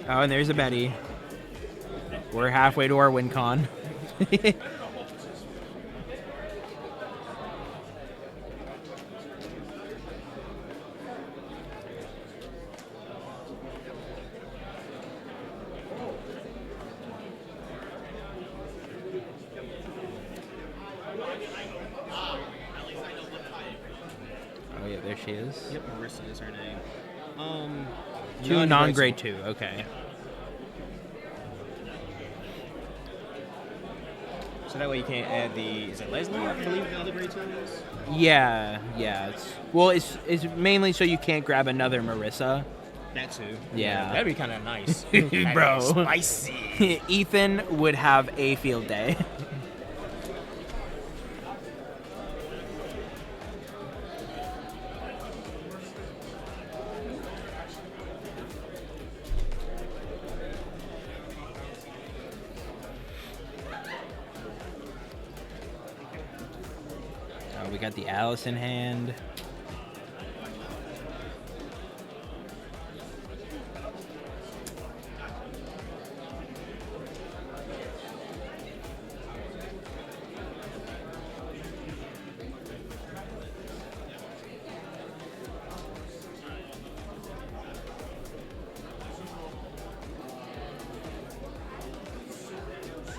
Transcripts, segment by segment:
Oh, and there's a Betty. We're halfway to our win con. Oh yeah, there she is. Yep, Marissa is her name. Two non-grade 2, okay. So that way you can't add the, is it Leslie, I believe the other grade 2 is? Yeah. It's mainly so you can't grab another Marissa. That too. Yeah. That'd be kind of nice. Bro. Spicy. Ethan would have a field day. We got the Alice in hand.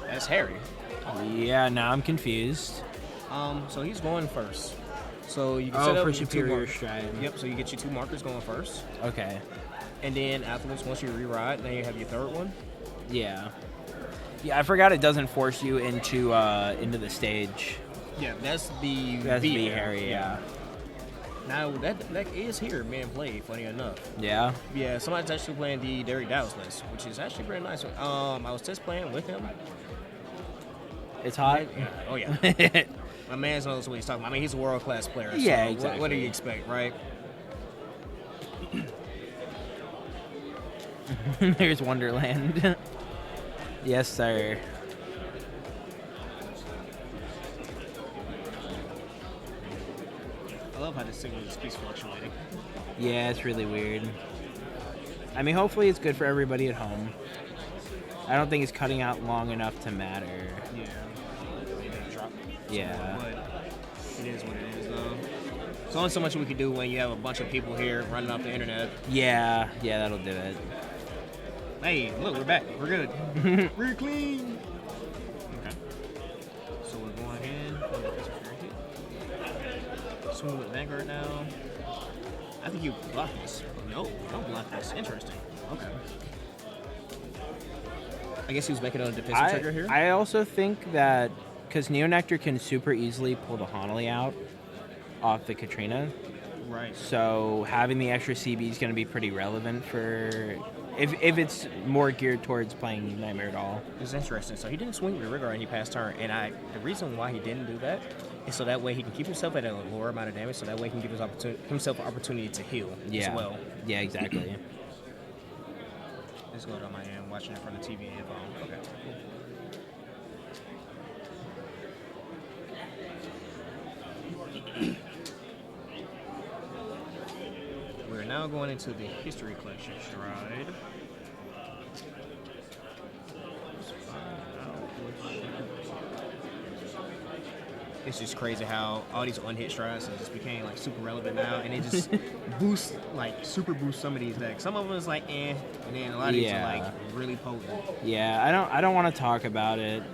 That's Harry. Yeah, now I'm confused. So he's going first. So you can Oh, set up for your two superior markers. stride. Yep. So you get your 2 markers going first, Okay. and then afterwards, once you re-ride, then you have your 3rd one. Yeah. Yeah, I forgot it doesn't force you into the stage. Yeah, that's the That's B B Harry, yeah. Now that is here being played. Funny enough. Yeah. Yeah, somebody's actually playing the Derek Dow's list, which is actually pretty nice. I was test playing with him. It's hot. Yeah. Oh yeah. My man knows what he's talking about. I mean, he's a world-class player. So Yeah, What exactly. do you expect, right? There's Wonderland. Yes, sir. I love how this signal just keeps fluctuating. Yeah, it's really weird. I mean, hopefully it's good for everybody at home. I don't think it's cutting out long enough to matter. Yeah. Maybe drop. Yeah. But it is what it is, though. There's only so much we can do when you have a bunch of people here running off the internet. Yeah, that'll do it. Hey, look, we're back. We're good. We're clean. Okay. So we're going ahead. Swing with Vanguard now. I think you block this. No, don't block this. Interesting. Okay. I guess he was making a defensive trigger here. I also think that because Nectar can super easily pull the Honolly out off the Katrina. Right. So having the extra CB is going to be pretty relevant for if it's more geared towards playing Nightmare Doll. It's interesting. So he didn't swing with the rigor and he passed turn. And the reason why he didn't do that is so that way he can keep himself at a lower amount of damage. So that way he can give himself an opportunity to heal as well. Yeah, exactly. Let's go to my end, watching it from the TV and phone. Okay. Cool. We're now going into the history collection stride. Let's find out which. It's just crazy how all these unhit strides just became like super relevant now, and it just super boosts some of these decks. Some of them is like and then a lot of these are like really potent. Yeah, I don't want to talk about it.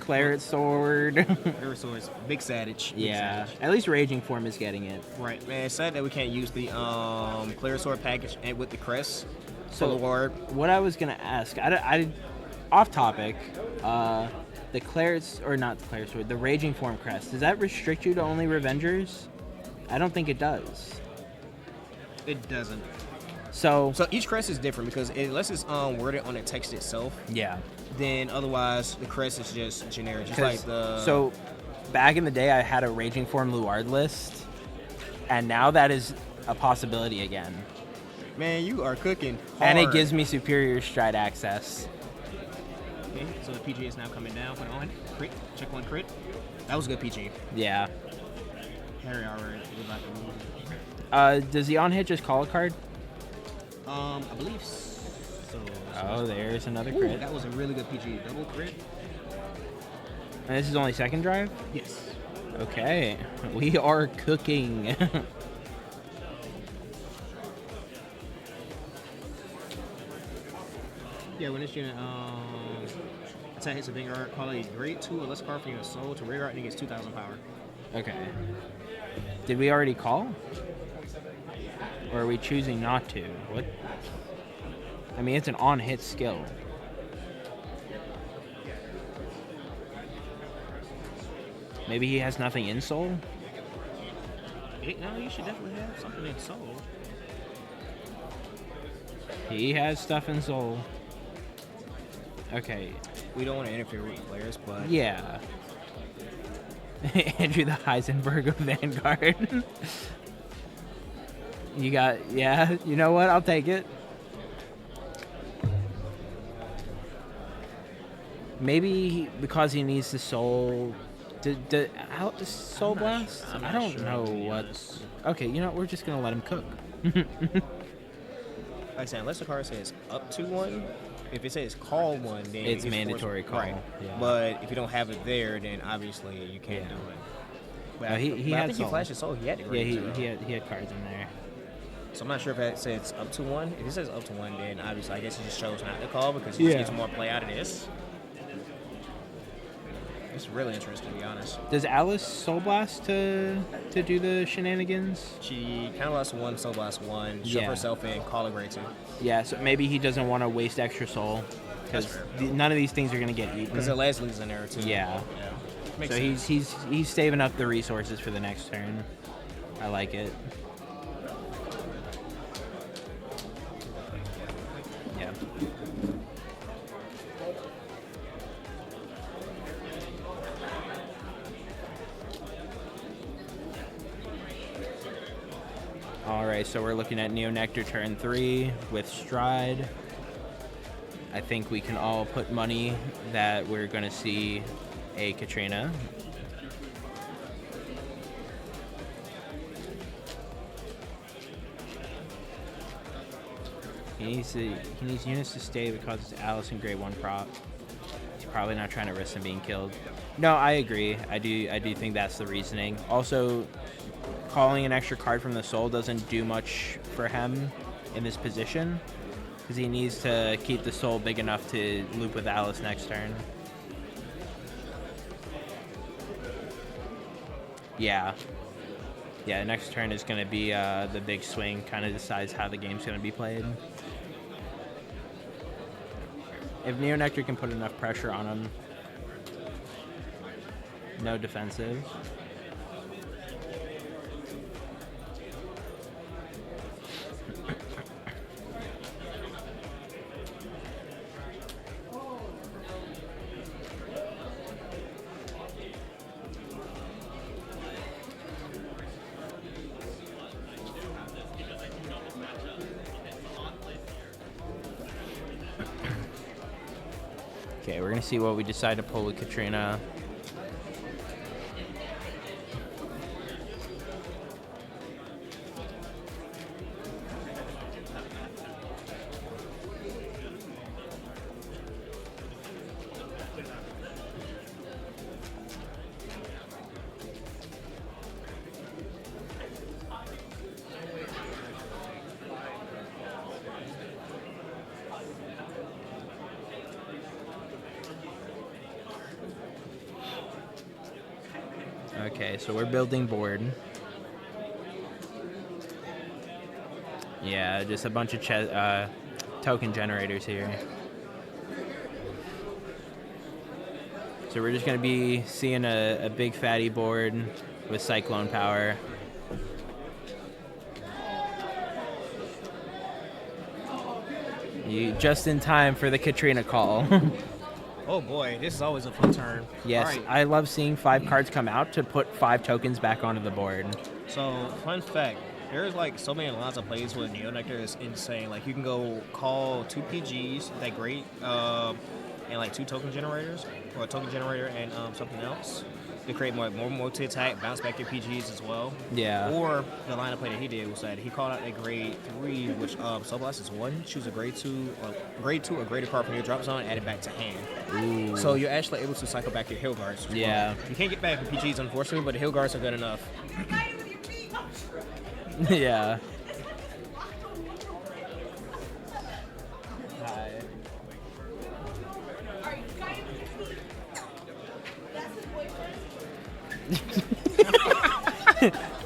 Claret Sword. Claret Sword's big Savage. Yeah, at least Raging Form is getting it. Right, man. It's sad that we can't use the Claret Sword package and with the crest. So Ward. What I was gonna ask, I off topic. The Claret, or not the Claret Sword, the Raging Form crest, does that restrict you to only Revengers? I don't think it does. It doesn't. So each crest is different because unless it's worded on the text itself, yeah. Then otherwise the crest is just generic, just like the. So back in the day, I had a Raging Form Luard list, and now that is a possibility again. Man, you are cooking hard. And it gives me superior stride access. Okay, so the PG is now coming down. Put it on. Crit. Check one crit. That was a good PG. Yeah. Harry already. We're about to move. Does the on hit just call a card? I believe so. Oh, there's another Ooh, crit. that was a really good PG. Double crit. And this is only second drive? Yes. Okay. We are cooking. Yeah, when this unit attack hits a Vanguard, call a grade 2 or less card from your soul to rear guard and it gets 2,000 power. Okay. Did we already call? Or are we choosing not to? What? I mean, it's an on-hit skill. Maybe he has nothing in soul? No, you should definitely have something in soul. He has stuff in soul. Okay. We don't want to interfere with players, but Yeah. Andrew the Heisenberg of Vanguard. You got, yeah, you know what? I'll take it. Maybe because he needs the soul. Out the soul blast? I'm I not don't sure, know to be what. honest. Okay, you know what? We're just gonna let him cook. like I said, unless the card says up to 1, if it says call 1, then It's it gets mandatory forced- call, Right. yeah. But if you don't have it there, then obviously you can't Yeah. do it. But No, I he think had he soul. flashed his soul. He had the Yeah, grade he 0. he had cards in there. So I'm not sure if it says up to 1. If it says up to 1, then obviously I guess he just chose not to call because he just Yeah. gets more play out of this. It's really interesting, to be honest. Does Alice soul blast to do the shenanigans? She kind of lost 1, soul blast 1, shove Yeah. herself in, call a grade 2. Yeah, so maybe he doesn't want to waste extra soul because That's none of these things are gonna get eaten. Because Leslie's in there too. Yeah. Makes So sense. he's saving up the resources for the next turn. I like it. Yeah. All right, so we're looking at Neo Nectar turn 3 with Stride. I think we can all put money that we're going to see a Katrina. He needs units to stay because it's Alice and Grade 1 prop. He's probably not trying to risk him being killed. No, I agree. I do think that's the reasoning. Also, calling an extra card from the soul doesn't do much for him in this position because he needs to keep the soul big enough to loop with Alice next turn. Yeah, next turn is going to be the big swing, kind of decides how the game's going to be played. If Neo Nectar can put enough pressure on him, no defensive. Okay, we're gonna see what we decide to pull with Katrina. Okay, so we're building board. Yeah, just a bunch of token generators here. So we're just going to be seeing a big fatty board with Cyclone power. Just in time for the Katrina call. Oh boy, this is always a fun turn. Yes, All right. I love seeing 5 cards come out to put 5 tokens back onto the board. So, fun fact, there's like so many lots of plays with Neo Nectar is insane. Like you can go call 2 PGs, that great, and like 2 token generators, or a token generator and something else. to create more multi-attack, bounce back your PGs as well. Yeah. Or the lineup play that he did was that he called out a grade 3, which Soul Blast is 1. Choose a grade 2 or greater card from your drop zone, add it back to hand. Ooh. So you're actually able to cycle back your heal guards. Yeah. You can't get back your PGs, unfortunately, but the heal guards are good enough. Yeah.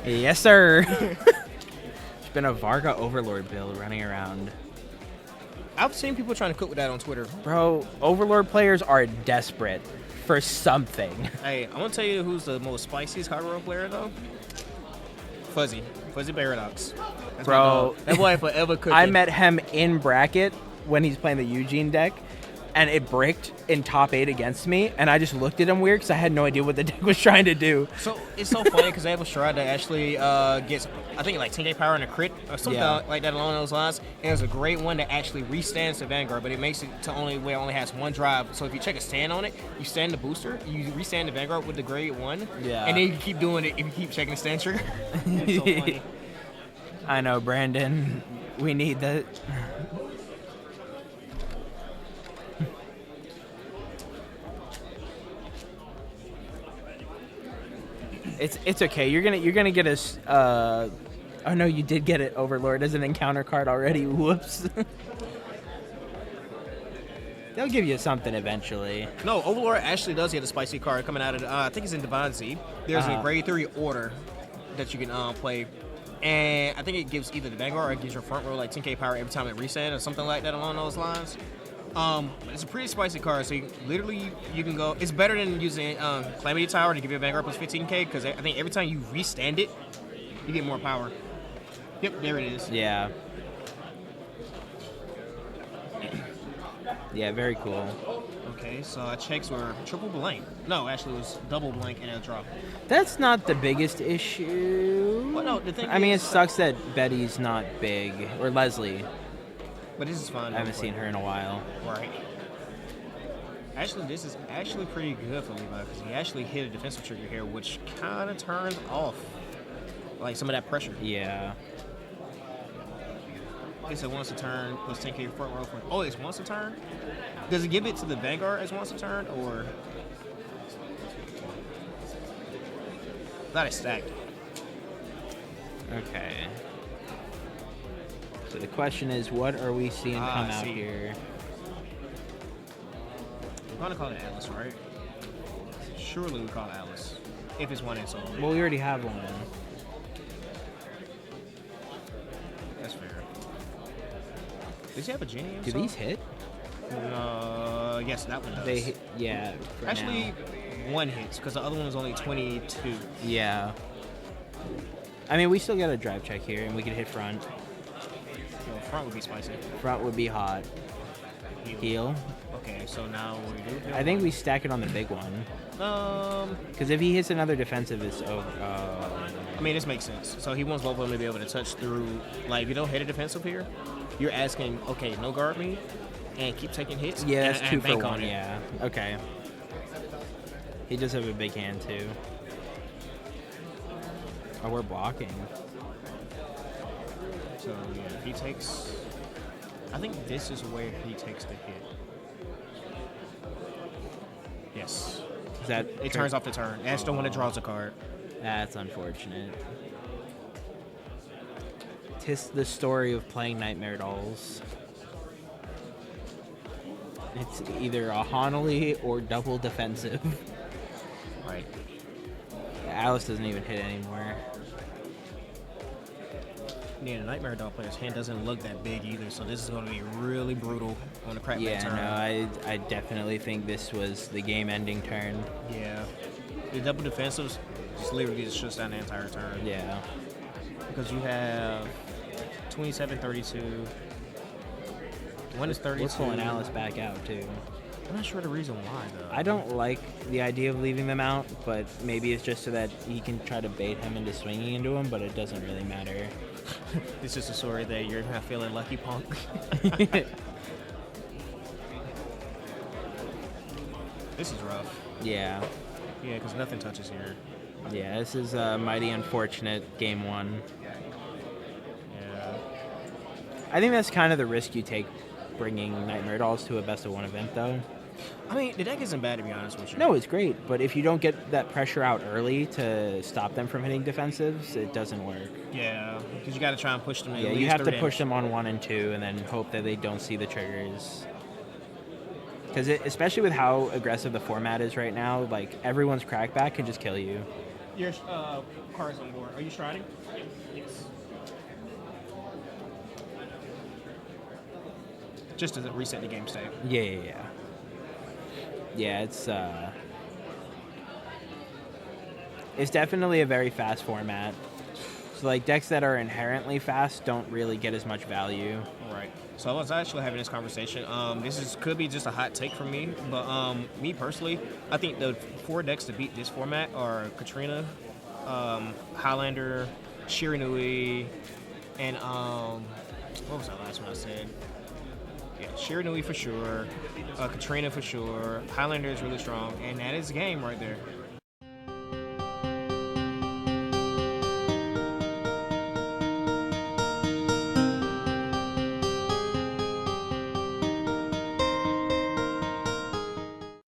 Yes, sir. There's been a Varga Overlord build running around. I've seen people trying to cook with that on Twitter. Bro, Overlord players are desperate for something. Hey, I want to tell you who's the most spiciest Kagero player, though. Fuzzy Paradox. That's bro, that boy forever cooking. I met him in bracket when he's playing the Eugene deck, and it bricked in top 8 against me, and I just looked at him weird because I had no idea what the deck was trying to do. So it's so funny because I have a Stride that actually gets, I think, like 10k power and a crit or something like that along those lines. And there's a great one that actually restands the Vanguard, but it makes it to where it only has one drive. So if you check a stand on it, you stand the booster, you restand the Vanguard with the grade 1, and then you keep doing it if you keep checking the stand trigger. It's so funny. I know, Brandon. We need that. It's okay. You're gonna get us. Oh no, you did get it, Overlord, as an encounter card already. Whoops. They'll give you something eventually. No, Overlord actually does get a spicy card coming out of. I think it's in Divine Z. There's a grade 3 order that you can play, and I think it gives either the Vanguard or it gives your front row like 10k power every time it resets or something like that along those lines. It's a pretty spicy card, so you can go. It's better than using Calamity Tower to give you a Vanguard plus 15k, because I think every time you restand it, you get more power. Yep, there it is. Yeah. Yeah, very cool. Okay, so checks were triple blank. No, actually it was double blank and a drop. That's not the biggest issue. Well, no, the thing I mean, it sucks that Betty's not big, or Leslie. But this is fun. I haven't seen her in a while. Right. Actually, this is actually pretty good for Levi because he actually hit a defensive trigger here, which kind of turns off like some of that pressure. Yeah. It's a once a turn plus 10k front row. Oh, it's once a turn? Does it give it to the Vanguard as once a turn, or not? It's stacked. Okay. So the question is, what are we seeing come out here? We're gonna call it Alice, right? Surely we call it Alice. If it's one insult. Well, we already have one. That's fair. Does he have a Genie Do these hit? Yes, that one does. They hit, yeah. Actually, one hits because the other one was only 22. Yeah. I mean, we still got a drive check here, and we could hit front. Well, front would be spicy. Front would be hot. Heal. Okay, so now what do we do? I think we stack it on the big one. Because if he hits another defensive, it's over. I mean, this makes sense. So he wants both of them to be able to touch through. Like, if you don't hit a defensive here, you're asking, okay, no guard me, and keep taking hits. Yeah, that's and 2 for 1. on Yeah. Okay. He does have a big hand too. Oh, we're blocking. So yeah, he takes. I think this is where he takes the hit. Yes. Is that it turns off the turn. That's the one that draws a card. That's unfortunate. Tis the story of playing Nightmare Dolls. It's either a Honolly or double defensive. Right. Alice doesn't even hit anymore. Yeah, the Nightmare Doll player's hand doesn't look that big either, so this is going to be really brutal on the crackback Yeah, turn. no, I definitely think this was the game-ending turn. Yeah. The double defensives just literally just shuts down the entire turn. Yeah. Because you have 27, 32. One is 32. We're pulling Alice back out, too. I'm not sure the reason why, though. I don't like the idea of leaving them out, but maybe it's just so that he can try to bait him into swinging into him, but it doesn't really matter. It's just a story that you're not feeling lucky, punk. This is rough. Yeah. Yeah, because nothing touches here. Yeah, this is a mighty unfortunate game one. Yeah. I think that's kind of the risk you take bringing Nightmare Dolls to a best of one event, though. I mean, the deck isn't bad, to be honest with you. No, it's great, but if you don't get that pressure out early to stop them from hitting defensives, it doesn't work. Yeah, because you got to try and push them. Yeah, you have to push them on 1 and 2, and then hope that they don't see the triggers. Because especially with how aggressive the format is right now, like everyone's crackback can just kill you. Your cards on board. Are you striding? Yes. Just to reset the game state. Yeah. Yeah, it's definitely a very fast format. So like decks that are inherently fast don't really get as much value. Right. So I was actually having this conversation. Could be just a hot take from me, but me personally, I think the 4 decks to beat this format are Katrina, Highlander, Shiranui, and what was that last one I said? Yeah, Shiranui for sure, Katrina for sure. Highlander is really strong, and that is the game right there.